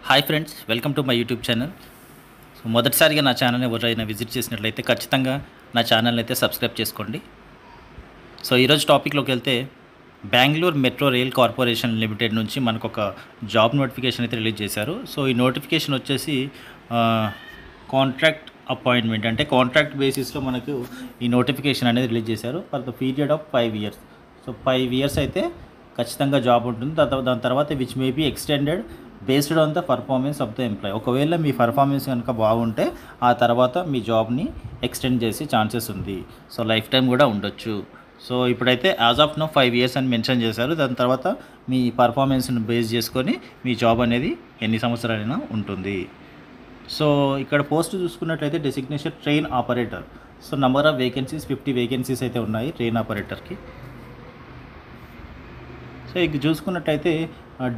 Hi friends, welcome to my YouTube channel. So మొదటిసారిగా నా ఛానల్ని ఎవరైనా విజిట్ చేసినట్లయితే ఖచ్చితంగా నా ఛానల్ని అయితే సబ్స్క్రైబ్ చేసుకోండి. సో ఈరోజు టాపిక్లోకి వెళ్తే Bengaluru metro rail corporation limited నుంచి మనకు ఒక జాబ్ నోటిఫికేషన్ అయితే రిలీజ్ చేశారు. సో ఈ నోటిఫికేషన్ వచ్చేసి కాంట్రాక్ట్ అపాయింట్మెంట్, అంటే కాంట్రాక్ట్ బేసిస్లో మనకు ఈ నోటిఫికేషన్ అనేది రిలీజ్ చేశారు for the period of 5 years. So 5 years అయితే ఖచ్చితంగా జాబ్ ఉంటుంది. దాని తర్వాత which may be extended based on the performance of the employee. ఒకవేళ మీ పర్ఫార్మెన్స్ కనుక బాగుంటే ఆ తర్వాత మీ జాబ్ని ఎక్స్టెండ్ చేసే ఛాన్సెస్ ఉంది. సో లైఫ్ టైం కూడా ఉండొచ్చు. సో ఇప్పుడైతే యాజ్ ఆఫ్ నో 5 years అని మెన్షన్ చేశారు. దాని తర్వాత మీ పర్ఫార్మెన్స్ని బేస్ చేసుకొని మీ జాబ్ అనేది ఎన్ని సంవత్సరాలైనా ఉంటుంది. సో ఇక్కడ పోస్ట్ చూసుకున్నట్లయితే designation train operator. So number of vacancies 50 vacancies అయితే ఉన్నాయి ట్రైన్ ఆపరేటర్కి. సో ఇక చూసుకున్నట్టయితే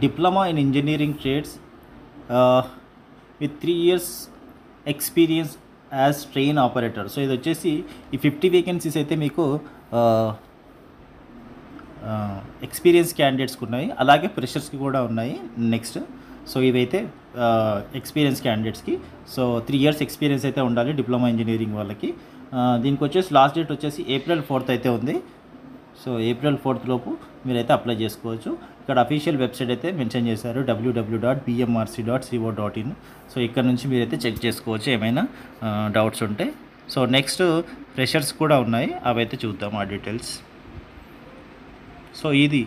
diploma in engineering trades with 3 years experience as train operator. So ఇది వచ్చేసి ఈ 50 వేకెన్సీస్ అయితే మీకు ఎక్స్పీరియన్స్ క్యాండిడేట్స్కి ఉన్నాయి, అలాగే ఫ్రెషర్స్కి కూడా ఉన్నాయి నెక్స్ట్. సో ఇవైతే ఎక్స్పీరియన్స్ క్యాండిడేట్స్కి. సో 3 years ఎక్స్పీరియన్స్ అయితే ఉండాలి డిప్లొమా ఇంజనీరింగ్ వాళ్ళకి. దీనికి వచ్చేసి లాస్ట్ డేట్ వచ్చేసి April 4th అయితే ఉంది. సో April 4th లోపు మీరైతే అప్లై చేసుకోవచ్చు. ఇక్కడ అఫీషియల్ వెబ్సైట్ అయితే మెన్షన్ చేశారు www.bmrc.co.in. సో ఇక్కడ నుంచి మీరైతే చెక్ చేసుకోవచ్చు ఏమైనా డౌట్స్ ఉంటే. సో నెక్స్ట్ ఫ్రెషర్స్ కూడా ఉన్నాయి, అవైతే చూద్దాం ఆ డీటెయిల్స్. సో ఇది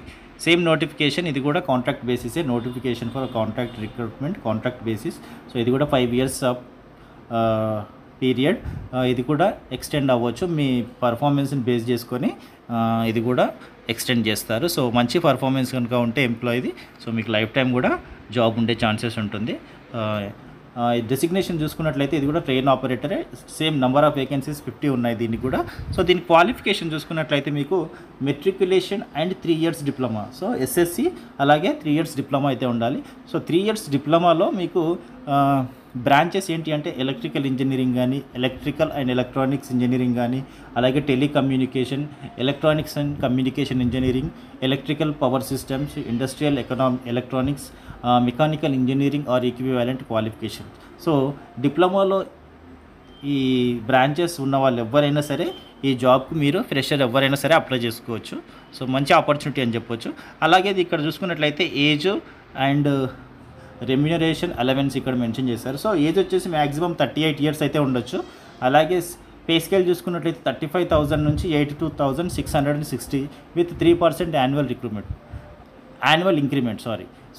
సేమ్ నోటిఫికేషన్, ఇది కూడా కాంట్రాక్ట్ బేసిసే. Notification for contract recruitment, contract basis. So ఇది కూడా 5 years ఆఫ్ పీరియడ్. ఇది కూడా ఎక్స్టెండ్ అవ్వచ్చు మీ పర్ఫార్మెన్స్ని బేస్ చేసుకొని. ఇది కూడా ఎక్స్టెండ్ చేస్తారు. సో మంచి పర్ఫార్మెన్స్ కనుక ఉంటే ఎంప్లాయీది, సో మీకు లైఫ్ టైం కూడా జాబ్ ఉండే ఛాన్సెస్ ఉంటుంది. డెసిగ్నేషన్ చూసుకున్నట్లయితే ఇది కూడా ట్రైన్ ఆపరేటరే. సేమ్ నెంబర్ ఆఫ్ వేకెన్సీస్ 50 ఉన్నాయి దీనికి కూడా. సో దీని క్వాలిఫికేషన్ చూసుకున్నట్లయితే మీకు matriculation and 3 years diploma. So SSC అలాగే 3 years డిప్లొమా అయితే ఉండాలి. సో 3 years డిప్లొమాలో మీకు బ్రాంచెస్ ఏంటి అంటే ఎలక్ట్రికల్ ఇంజనీరింగ్ కానీ, ఎలక్ట్రికల్ అండ్ ఎలక్ట్రానిక్స్ ఇంజనీరింగ్ కానీ, అలాగే telecommunication, electronics and communication engineering, electrical power systems, industrial electronics, mechanical engineering or equivalent qualification. So డిప్లొమాలో ఈ బ్రాంచెస్ ఉన్న వాళ్ళు ఎవరైనా సరే ఈ జాబ్కి మీరు ఫ్రెషర్ ఎవరైనా సరే అప్లై చేసుకోవచ్చు. సో మంచి ఆపర్చునిటీ అని చెప్పొచ్చు. అలాగే ఇక్కడ చూసుకున్నట్లయితే ఏజ్ అండ్ రెమ్యూనరేషన్ అలవెన్స్ ఇక్కడ మెన్షన్ చేశారు. సో ఏజ్ వచ్చేసి మ్యాక్సిమం 38 years అయితే ఉండొచ్చు. అలాగే పే స్కేల్ చూసుకున్నట్లయితే 35,000 నుంచి 82,660 విత్ 3% యాన్యువల్ ఇంక్రిమెంట్.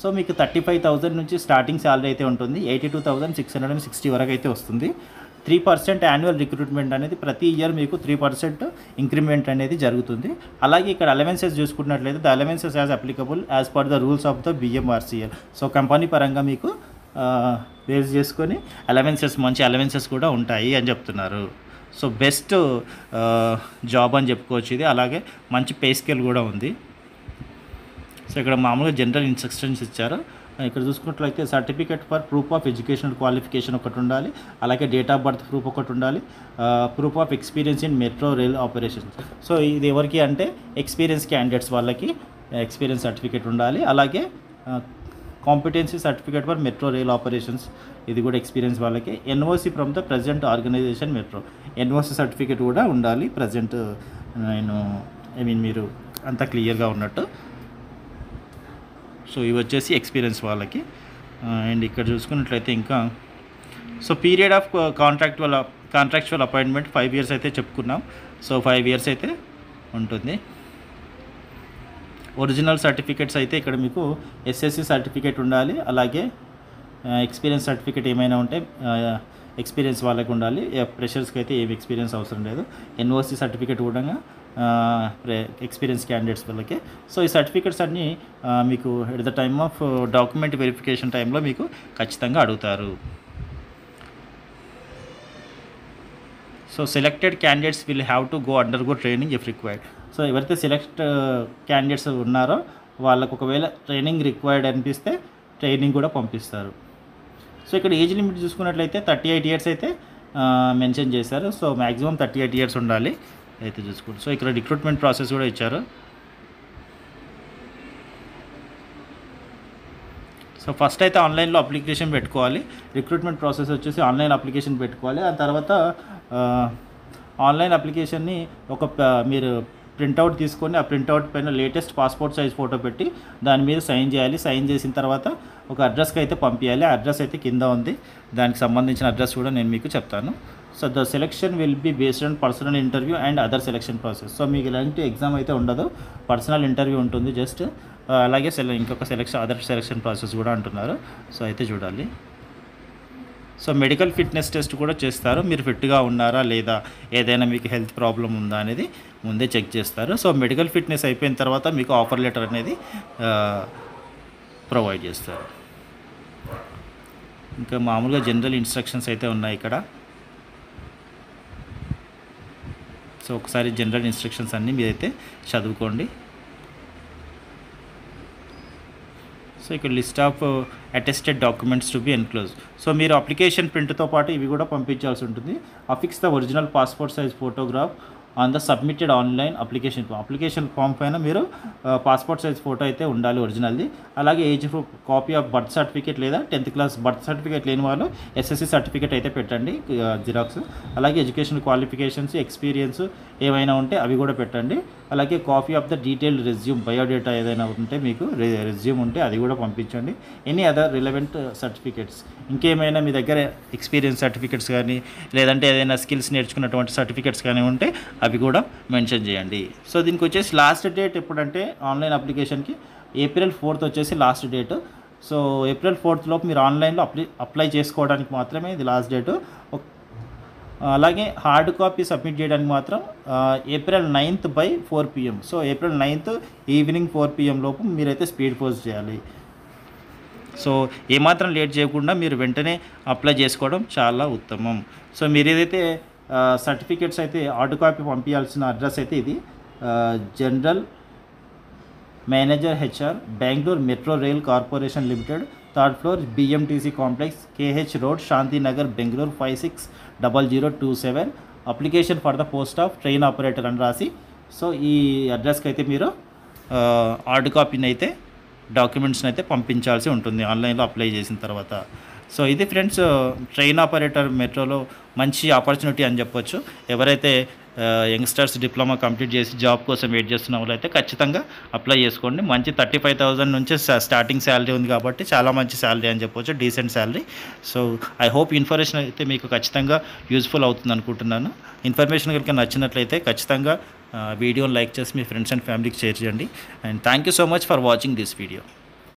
సో మీకు 35,000 నుంచి స్టార్టింగ్ శాలరీ అయితే ఉంటుంది, 82,660 వరకు అయితే వస్తుంది. 3% యాన్యువల్ రిక్రూట్మెంట్ అనేది ప్రతి ఇయర్ మీకు 3% ఇంక్రిమెంట్ అనేది జరుగుతుంది. అలాగే ఇక్కడ అలవెన్సెస్ చూసుకున్నట్లయితే the allowances as applicable as per the rules of the BMRCL. So company పరంగా మీకు బేస్ చేసుకొని అలవెన్సెస్, మంచి అలవెన్సెస్ కూడా ఉంటాయి అని చెప్తున్నారు. సో బెస్ట్ జాబ్ అని చెప్పుకోవచ్చు ఇది. అలాగే మంచి పే స్కేల్ కూడా ఉంది. సో ఇక్కడ మామూలుగా జనరల్ ఇన్స్ట్రక్షన్స్ ఇచ్చారు. ఇక్కడ చూసుకున్నట్లయితే certificate for proof of educational qualification ఒకటి ఉండాలి, అలాగే డేట్ ఆఫ్ బర్త్ ప్రూఫ్ ఒకటి ఉండాలి, proof of experience in metro rail operations. So ఇది ఎవరికి అంటే ఎక్స్పీరియన్స్ క్యాండిడేట్స్ వాళ్ళకి ఎక్స్పీరియన్స్ సర్టిఫికేట్ ఉండాలి. అలాగే competency certificate for metro rail operations, ఇది కూడా ఎక్స్పీరియన్స్ వాళ్ళకి. NOC from the present organisation metro, NOC certificate కూడా ఉండాలి ప్రజెంట్. మీరు అంతా క్లియర్గా ఉన్నట్టు. సో ఇవి వచ్చేసి ఎక్స్పీరియన్స్ వాళ్ళకి. అండ్ ఇక్కడ చూసుకున్నట్లయితే ఇంకా so period of contractual appointment 5 years అయితే చెప్పుకున్నాం. సో 5 years అయితే ఉంటుంది. ఒరిజినల్ సర్టిఫికేట్స్ అయితే ఇక్కడ మీకు SSC సర్టిఫికేట్ ఉండాలి, అలాగే ఎక్స్పీరియన్స్ సర్టిఫికేట్ ఏమైనా ఉంటే ఎక్స్పీరియన్స్ వాళ్ళకి ఉండాలి. ఫ్రెషర్స్కి అయితే ఏమి ఎక్స్పీరియన్స్ అవసరం లేదు. NOC సర్టిఫికేట్ కూడా ఎక్స్పీరియన్స్ క్యాండిడేట్స్ వాళ్ళకి. సో ఈ సర్టిఫికేట్స్ అన్నీ మీకు at the time of document verification టైంలో మీకు ఖచ్చితంగా అడుగుతారు. So selected candidates will have to go undergo training if required. So ఎవరైతే సెలెక్ట్ క్యాండిడేట్స్ ఉన్నారో వాళ్ళకు ఒకవేళ ట్రైనింగ్ రిక్వైర్డ్ అనిపిస్తే ట్రైనింగ్ కూడా పంపిస్తారు. సో ఇక్కడ ఏజ్ లిమిట్ చూసుకున్నట్లయితే 38 years అయితే మెన్షన్ చేశారు. సో మ్యాక్సిమం 38 years ఉండాలి అయితే చూసుకోండి. సో ఇక్కడ రిక్రూట్మెంట్ ప్రాసెస్ కూడా ఇచ్చారు. సో ఫస్ట్ అయితే ఆన్లైన్లో అప్లికేషన్ పెట్టుకోవాలి. రిక్రూట్మెంట్ ప్రాసెస్ వచ్చేసి ఆన్లైన్ అప్లికేషన్ పెట్టుకోవాలి. ఆ తర్వాత ఆన్లైన్ అప్లికేషన్ని మీరు ప్రింట్అవుట్ తీసుకొని ఆ ప్రింట్అవుట్ పైన లేటెస్ట్ పాస్పోర్ట్ సైజ్ ఫోటో పెట్టి దాని మీద సైన్ చేయాలి. సైన్ చేసిన తర్వాత ఒక అడ్రస్కి అయితే పంపించాలి. ఆ అడ్రస్ అయితే కింద ఉంది, దానికి సంబంధించిన అడ్రస్ కూడా నేను మీకు చెప్తాను. So the selection will be based on personal interview and other selection process. So మీకు ఇలాంటి ఎగ్జామ్ అయితే ఉండదు, పర్సనల్ ఇంటర్వ్యూ ఉంటుంది జస్ట్. అలాగే ఇంకొక అదర్ సెలెక్షన్ ప్రాసెస్ కూడా అంటున్నారు. సో అయితే చూడాలి. సో మెడికల్ ఫిట్నెస్ టెస్ట్ కూడా చేస్తారు. మీరు ఫిట్గా ఉన్నారా లేదా, ఏదైనా మీకు హెల్త్ ప్రాబ్లం ఉందా అనేది ముందే చెక్ చేస్తారు. సో మెడికల్ ఫిట్నెస్ అయిపోయిన తర్వాత మీకు ఆఫర్ లెటర్ అనేది ప్రొవైడ్ చేస్తారు. ఇంకా మామూలుగా జనరల్ ఇన్స్ట్రక్షన్స్ అయితే ఉన్నాయి ఇక్కడ. సో ఒకసారి జనరల్ ఇన్స్ట్రక్షన్స్ అన్నీ మీరైతే చదువుకోండి. సో ఇక్కడ list of attested documents to be enclose. So మీరు అప్లికేషన్ ప్రింట్తో పాటు ఇవి కూడా పంపించాల్సి ఉంటుంది. Affix the original passport size photograph on the submitted online application form పైన మీరు పాస్పోర్ట్ సైజ్ ఫోటో అయితే ఉండాలి ఒరిజినల్ది. అలాగే age proof, copy of birth certificate లేదా 10th క్లాస్ బర్త్ సర్టిఫికేట్ లేని వాళ్ళు SSC సర్టిఫికేట్ అయితే పెట్టండి, జిరాక్స్. అలాగే ఎడ్యుకేషన్ క్వాలిఫికేషన్స్, ఎక్స్పీరియన్స్ ఏమైనా ఉంటే అవి కూడా పెట్టండి. అలాగే copy of the detailed resume, biodata ఏదైనా ఉంటే మీకు రెజ్యూమ్ ఉంటే అది కూడా పంపించండి. ఎనీ అదర్ రిలవెంట్ సర్టిఫికేట్స్, ఇంకేమైనా మీ దగ్గర ఎక్స్పీరియన్స్ సర్టిఫికేట్స్ కానీ లేదంటే ఏదైనా స్కిల్స్ నేర్చుకున్నటువంటి సర్టిఫికేట్స్ కానీ ఉంటే అవి కూడా మెన్షన్ చేయండి. సో దీనికి వచ్చేసి లాస్ట్ డేట్ ఎప్పుడంటే ఆన్లైన్ అప్లికేషన్కి April 4th వచ్చేసి last date. So April 4th లోపు మీరు ఆన్లైన్లో అప్లై చేసుకోవడానికి మాత్రమే ఇది లాస్ట్ డేటు. అలాగే హార్డ్ కాపీ సబ్మిట్ చేయడానికి మాత్రం April 9th by 4 PM. So April 9th evening 4 PM లోపు మీరైతే స్పీడ్ పోస్ట్ చేయాలి. సో ఏమాత్రం లేట్ చేయకుండా మీరు వెంటనే అప్లై చేసుకోవడం చాలా ఉత్తమం. సో మీరు ఏదైతే సర్టిఫికేట్స్ అయితే హార్డ్ కాపీ పంపించాల్సిన అడ్రస్ అయితే ఇది general manager HR, Bengaluru metro rail corporation limited, 3rd floor, BMTC complex, KH road, Shantinagar, Bengaluru 560027. Application for the post of train operator అని రాసి, సో ఈ అడ్రస్కి అయితే మీరు హార్డ్ కాపీని అయితే డాక్యుమెంట్స్ని అయితే పంపించాల్సి ఉంటుంది ఆన్లైన్లో అప్లై చేసిన తర్వాత. సో ఇది ఫ్రెండ్స్, ట్రైన్ ఆపరేటర్ మెట్రోలో మంచి ఆపర్చునిటీ అని చెప్పొచ్చు. ఎవరైతే యంగ్స్టర్స్ డిప్లొమా కంప్లీట్ చేసి జాబ్ కోసం వెయిట్ చేస్తున్న వాళ్ళు అయితే ఖచ్చితంగా అప్లై చేసుకోండి. మంచి 35,000 నుంచి స్టార్టింగ్ శాలరీ ఉంది కాబట్టి చాలా మంచి శాలరీ అని చెప్పొచ్చు, decent salary. So I hope information అయితే మీకు ఖచ్చితంగా యూజ్ఫుల్ అవుతుంది అనుకుంటున్నాను. ఇన్ఫర్మేషన్ కనుక నచ్చినట్లయితే ఖచ్చితంగా వీడియోని లైక్ చేసి మీ ఫ్రెండ్స్ అండ్ ఫ్యామిలీకి షేర్ చేయండి. And thank you so much for watching this video.